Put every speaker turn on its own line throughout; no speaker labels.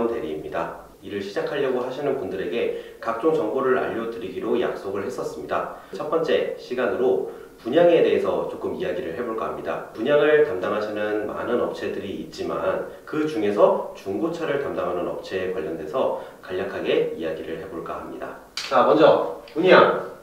김재원 대리입니다. 일을 시작하려고 하시는 분들에게 각종 정보를 알려드리기로 약속을 했었습니다. 첫 번째 시간으로 분양에 대해서 조금 이야기를 해볼까 합니다. 분양을 담당하시는 많은 업체들이 있지만 그 중에서 중고차를 담당하는 업체에 관련돼서 간략하게 이야기를 해볼까 합니다. 자, 먼저 분양.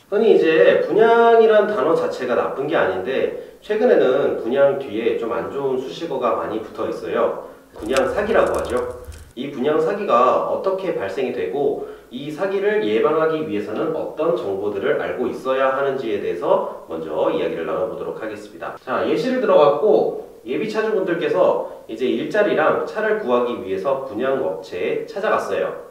흔히 이제 분양이란 단어 자체가 나쁜 게 아닌데 최근에는 분양 뒤에 좀 안 좋은 수식어가 많이 붙어 있어요. 분양 사기라고 하죠. 이 분양 사기가 어떻게 발생이 되고 이 사기를 예방하기 위해서는 어떤 정보들을 알고 있어야 하는지에 대해서 먼저 이야기를 나눠보도록 하겠습니다. 자, 예시를 들어갖고 예비 차주분들께서 이제 일자리랑 차를 구하기 위해서 분양업체에 찾아갔어요.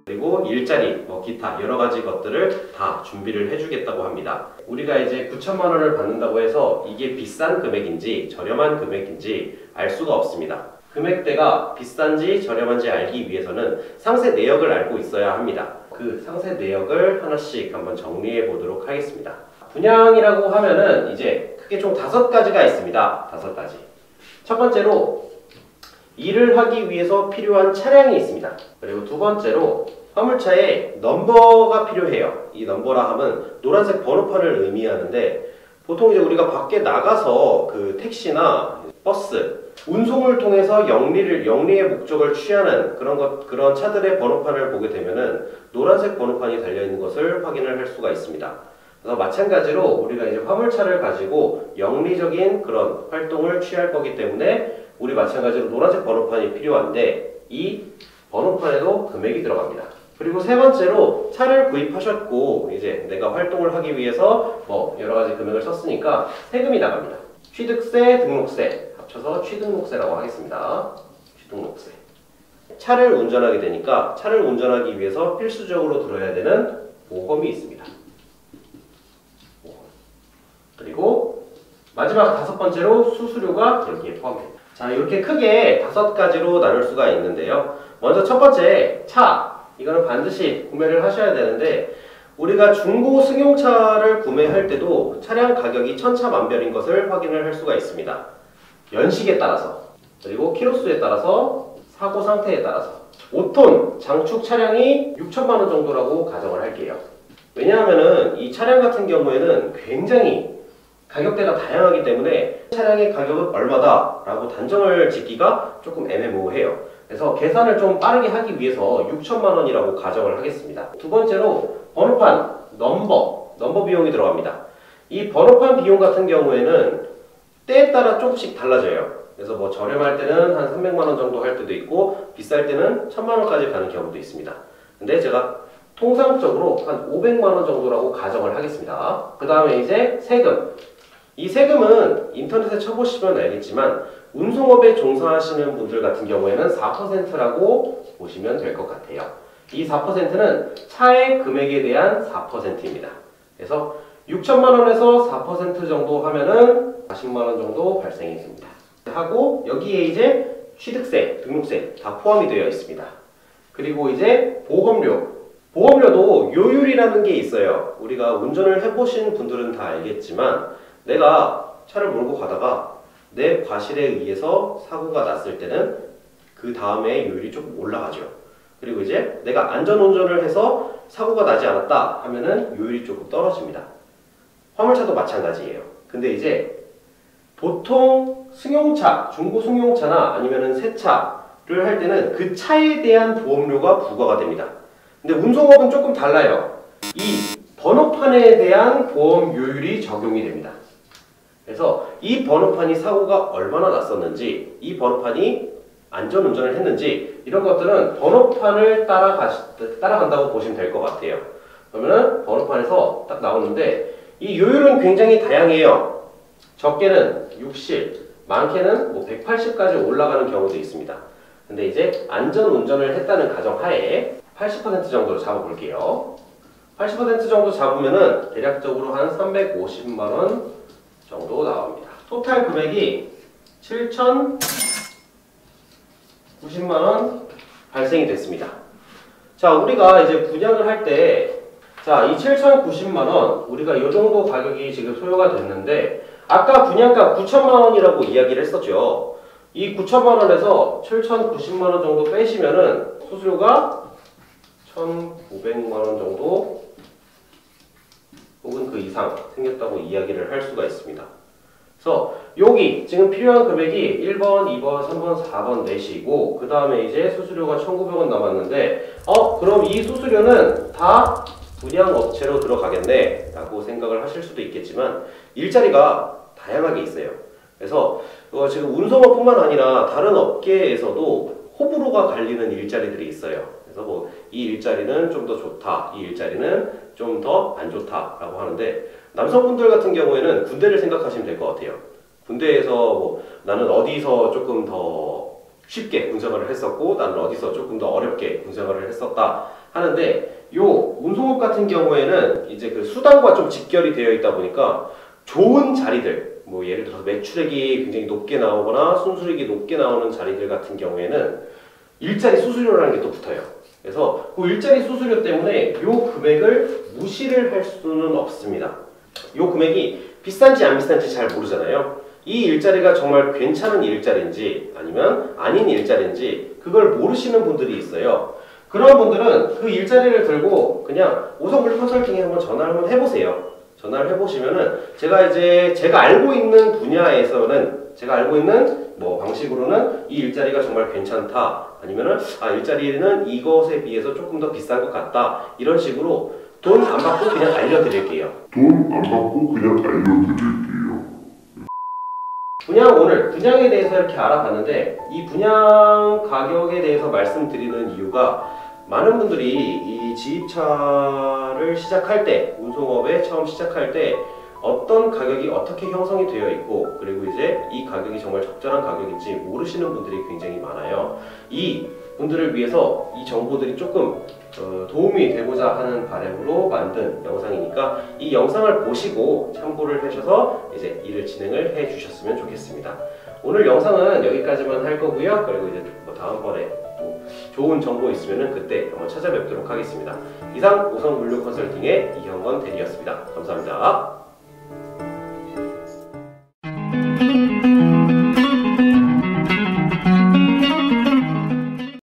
그리고 일자리, 기타 여러 가지 것들을 다 준비를 해주겠다고 합니다. 우리가 이제 9천만 원을 받는다고 해서 이게 비싼 금액인지 저렴한 금액인지 알 수가 없습니다. 금액대가 비싼지 저렴한지 알기 위해서는 상세 내역을 알고 있어야 합니다. 그 상세 내역을 하나씩 한번 정리해 보도록 하겠습니다. 분양이라고 하면은 이제 크게 총 5가지가 있습니다. 5가지. 첫 번째로 일을 하기 위해서 필요한 차량이 있습니다. 그리고 두 번째로 화물차에 넘버가 필요해요. 이 넘버라 하면 노란색 번호판을 의미하는데 보통 이제 우리가 밖에 나가서 그 택시나 버스, 운송을 통해서 영리의 목적을 취하는 그런 차들의 번호판을 보게 되면은 노란색 번호판이 달려있는 것을 확인을 할 수가 있습니다. 그래서 마찬가지로 우리가 이제 화물차를 가지고 영리적인 그런 활동을 취할 거기 때문에 우리 마찬가지로 노란색 번호판이 필요한데 이 번호판에도 금액이 들어갑니다. 그리고 세 번째로 차를 구입하셨고 이제 내가 활동을 하기 위해서 여러 가지 금액을 썼으니까 세금이 나갑니다. 취득세, 등록세 합쳐서 취등록세라고 하겠습니다. 취등록세. 차를 운전하게 되니까 차를 운전하기 위해서 필수적으로 들어야 되는 보험이 있습니다. 그리고 마지막 5번째로 수수료가 여기에 포함됩니다. 자, 이렇게 크게 5가지로 나눌 수가 있는데요. 먼저 첫 번째, 차. 이거는 반드시 구매를 하셔야 되는데 우리가 중고 승용차를 구매할 때도 차량 가격이 천차만별인 것을 확인을 할 수가 있습니다. 연식에 따라서, 그리고 키로수에 따라서, 사고 상태에 따라서 5톤 장축 차량이 6천만 원 정도라고 가정을 할게요. 왜냐하면은 이 차량 같은 경우에는 굉장히 가격대가 다양하기 때문에 차량의 가격은 얼마다 라고 단정을 짓기가 조금 애매모호해요. 그래서 계산을 좀 빠르게 하기 위해서 6천만 원이라고 가정을 하겠습니다. 두 번째로 번호판, 넘버 비용이 들어갑니다. 이 번호판 비용 같은 경우에는 때에 따라 조금씩 달라져요. 그래서 저렴할 때는 한 300만 원 정도 할 때도 있고 비쌀 때는 1000만 원까지 가는 경우도 있습니다. 근데 제가 통상적으로 한 500만 원 정도라고 가정을 하겠습니다. 그 다음에 이제 세금. 이 세금은 인터넷에 쳐보시면 알겠지만 운송업에 종사하시는 분들 같은 경우에는 4%라고 보시면 될 것 같아요. 이 4%는 차의 금액에 대한 4%입니다. 그래서 6천만 원에서 4% 정도 하면은 40만 원 정도 발생이 됩니다. 하고 여기에 이제 취득세, 등록세 다 포함이 되어 있습니다. 그리고 이제 보험료. 보험료도 요율이라는 게 있어요. 우리가 운전을 해보신 분들은 다 알겠지만 내가 차를 몰고 가다가 내 과실에 의해서 사고가 났을 때는 그 다음에 요율이 조금 올라가죠. 그리고 이제 내가 안전운전을 해서 사고가 나지 않았다 하면은 요율이 조금 떨어집니다. 화물차도 마찬가지예요. 근데 이제 보통 승용차, 중고 승용차나 아니면은 새 차를 할 때는 그 차에 대한 보험료가 부과가 됩니다. 근데 운송업은 조금 달라요. 이 번호판에 대한 보험 요율이 적용이 됩니다. 그래서 이 번호판이 사고가 얼마나 났었는지, 이 번호판이 안전운전을 했는지 이런 것들은 번호판을 따라간다고 보시면 될 것 같아요. 그러면은 번호판에서 딱 나오는데 이 요율은 굉장히 다양해요. 적게는 60, 많게는 180까지 올라가는 경우도 있습니다. 근데 이제 안전운전을 했다는 가정하에 80% 정도로 잡아볼게요. 80% 정도 잡으면은 대략적으로 한 350만 원 정도 나옵니다. 토탈 금액이 7,090만 원 발생이 됐습니다. 자, 우리가 이제 분양을 할 때 이 7,090만 원 우리가 이 정도 가격이 지금 소요가 됐는데 아까 분양가 9천만 원이라고 이야기를 했었죠. 이 9천만 원에서 7,090만 원 정도 빼시면은 수수료가 1,900만 원 정도 혹은 그 이상 생겼다고 이야기를 할 수가 있습니다. 그래서 여기 지금 필요한 금액이 1번, 2번, 3번, 4번 넷이고 그 다음에 이제 수수료가 1,900원 남았는데 그럼 이 수수료는 다 분양업체로 들어가겠네 라고 생각을 하실 수도 있겠지만 일자리가 다양하게 있어요. 그래서 지금 운송업뿐만 아니라 다른 업계에서도 호불호가 갈리는 일자리들이 있어요. 그래서 뭐 이 일자리는 좀 더 좋다, 이 일자리는 좀 더 안 좋다라고 하는데 남성분들 같은 경우에는 군대를 생각하시면 될 것 같아요. 군대에서 뭐 나는 어디서 조금 더 쉽게 군생활을 했었고 나는 어디서 조금 더 어렵게 군생활을 했었다 하는데 요 운송업 같은 경우에는 이제 그 수당과 좀 직결이 되어 있다 보니까 좋은 자리들 뭐 예를 들어서 매출액이 굉장히 높게 나오거나 순수익이 높게 나오는 자리들 같은 경우에는 일자리 수수료라는 게 또 붙어요. 그래서 그 일자리 수수료 때문에 요 금액을 무시를 할 수는 없습니다. 요 금액이 비싼지 안 비싼지 잘 모르잖아요. 이 일자리가 정말 괜찮은 일자리인지 아니면 아닌 일자리인지 그걸 모르시는 분들이 있어요. 그런 분들은 그 일자리를 들고 그냥 오성블루 컨설팅에 한번 전화를 한번 해보세요. 전화를 해보시면은 제가 알고 있는 분야에서는 제가 알고 있는 뭐 방식으로는 이 일자리가 정말 괜찮다 아니면은 일자리는 이것에 비해서 조금 더 비싼 것 같다 이런 식으로 돈 안 받고 그냥 알려드릴게요. 오늘 분양에 대해서 이렇게 알아봤는데 이 분양 가격에 대해서 말씀드리는 이유가 많은 분들이 이 지입차를 시작할 때 운송업에 처음 시작할 때 어떤 가격이 어떻게 형성이 되어 있고 그리고 이제 이 가격이 정말 적절한 가격인지 모르시는 분들이 굉장히 많아요. 이 분들을 위해서 이 정보들이 조금 도움이 되고자 하는 바람으로 만든 영상이니까 이 영상을 보시고 참고를 하셔서 이제 일을 진행을 해 주셨으면 좋겠습니다. 오늘 영상은 여기까지만 할 거고요. 그리고 이제 뭐 다음번에 또 좋은 정보 있으면 그때 한번 찾아뵙도록 하겠습니다. 이상 오성블루 컨설팅의 이형건 대리였습니다. 감사합니다.